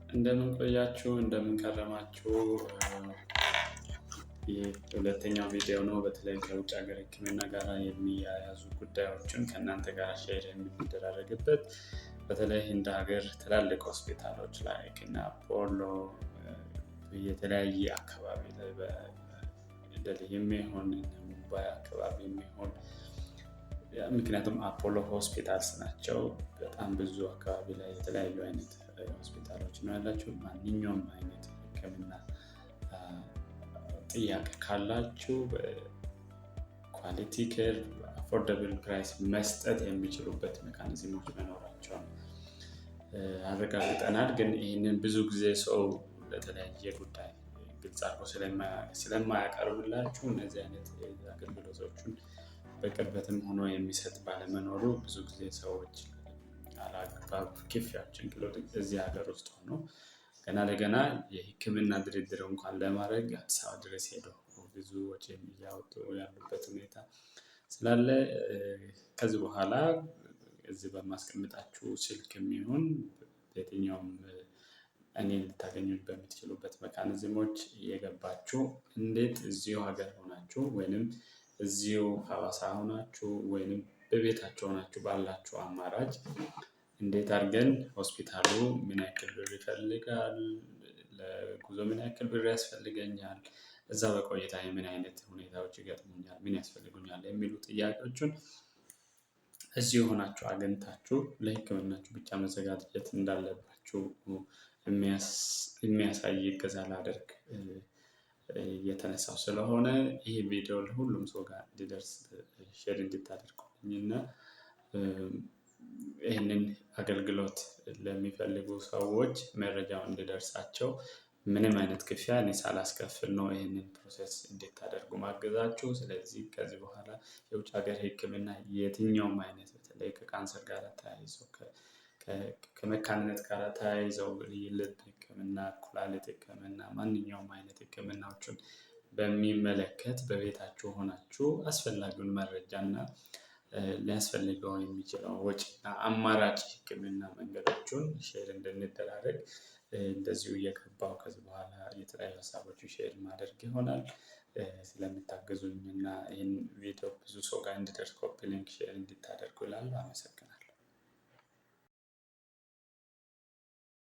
እንደምን ቆያችሁ፣ እንደምን ከረማችሁ። ይህ ሁለተኛው ቪዲዮ ነው። በተለይ ከውጭ ሀገር ሕክምና ጋር የሚያያዙ ጉዳዮችን ከእናንተ ጋር ሼር የምንደራረግበት በተለይ እንደ ሀገር ትላልቅ ሆስፒታሎች ላይ እና አፖሎ የተለያየ አካባቢ ላይ በደልሂ የሚሆን ሙምባይ አካባቢ የሚሆን ምክንያቱም አፖሎ ሆስፒታልስ ናቸው። በጣም ብዙ አካባቢ ላይ የተለያዩ አይነት ሆስፒታሎች ነው ያላቸው። ማንኛውም አይነት ሕክምና ጥያቄ ካላችሁ ኳሊቲ ኬር አፎርደብል ፕራይስ መስጠት የሚችሉበት ሜካኒዝሞች መኖራቸውን አረጋግጠናል። ግን ይህንን ብዙ ጊዜ ሰው ለተለያየ ጉዳይ ግልጽ አድርጎ ስለማያቀርብላችሁ እነዚህ አይነት አገልግሎቶችን በቅርበትም ሆኖ የሚሰጥ ባለመኖሩ ብዙ ጊዜ ሰዎች አላግባብ ክፍያዎችን እዚህ ሀገር ውስጥ ሆኖ ገና ለገና የሕክምና ድርድር እንኳን ለማድረግ አዲስ አበባ ድረስ ሄደው ብዙ ወጪ እያወጡ ያሉበት ሁኔታ ስላለ ከዚህ በኋላ እዚህ በማስቀምጣችሁ ስልክ የሚሆን በየትኛውም እኔን ልታገኙኝ በምትችሉበት ሜካኒዝሞች እየገባችሁ እንዴት እዚሁ ሀገር ሆናችሁ ወይንም እዚሁ ሐዋሳ ሆናችሁ ወይንም በቤታችሁ ሆናችሁ ባላችሁ አማራጭ እንዴት አድርገን ሆስፒታሉ ምን ያክል ብር ይፈልጋል፣ ለጉዞ ምን ያክል ብር ያስፈልገኛል፣ እዛ በቆይታ ምን አይነት ሁኔታዎች ይገጥሙኛል፣ ምን ያስፈልጉኛል የሚሉ ጥያቄዎችን እዚሁ ሆናችሁ አግኝታችሁ ለሕክምናችሁ ብቻ መዘጋጀት እንዳለባችሁ የሚያሳይ እገዛ ላደርግ የተነሳው ስለሆነ ይህ ቪዲዮ ለሁሉም ሰው ጋር እንዲደርስ ሼር እንድታደርጉልኝ እና ይህንን አገልግሎት ለሚፈልጉ ሰዎች መረጃው እንዲደርሳቸው ምንም አይነት ክፍያ እኔ ሳላስከፍል ነው ይህንን ፕሮሰስ እንድታደርጉ ማገዛችሁ። ስለዚህ ከዚህ በኋላ የውጭ ሀገር ሕክምና የትኛውም አይነት በተለይ ከካንሰር ጋር ተያይዘው ከመካንነት ጋር ተያይዘው ልብ ሕክምና፣ ኩላሊት ሕክምና ማንኛውም አይነት ሕክምናዎችን በሚመለከት በቤታችሁ ሆናችሁ አስፈላጊውን መረጃና ሊያስፈልገው የሚችለው ወጪና አማራጭ ሕክምና መንገዶችን ሼር እንድንደራረግ እንደዚሁ እየገባሁ ከዚህ በኋላ የተለያዩ ሀሳቦችን ሼር ማድረግ ይሆናል። ስለምታግዙኝ እና ይህን ቪዲዮ ብዙ ሰው ጋር እንዲደርስ ኮፒ ሊንክ ሼር እንድታደርጉ እላለሁ። አመሰግናለሁ።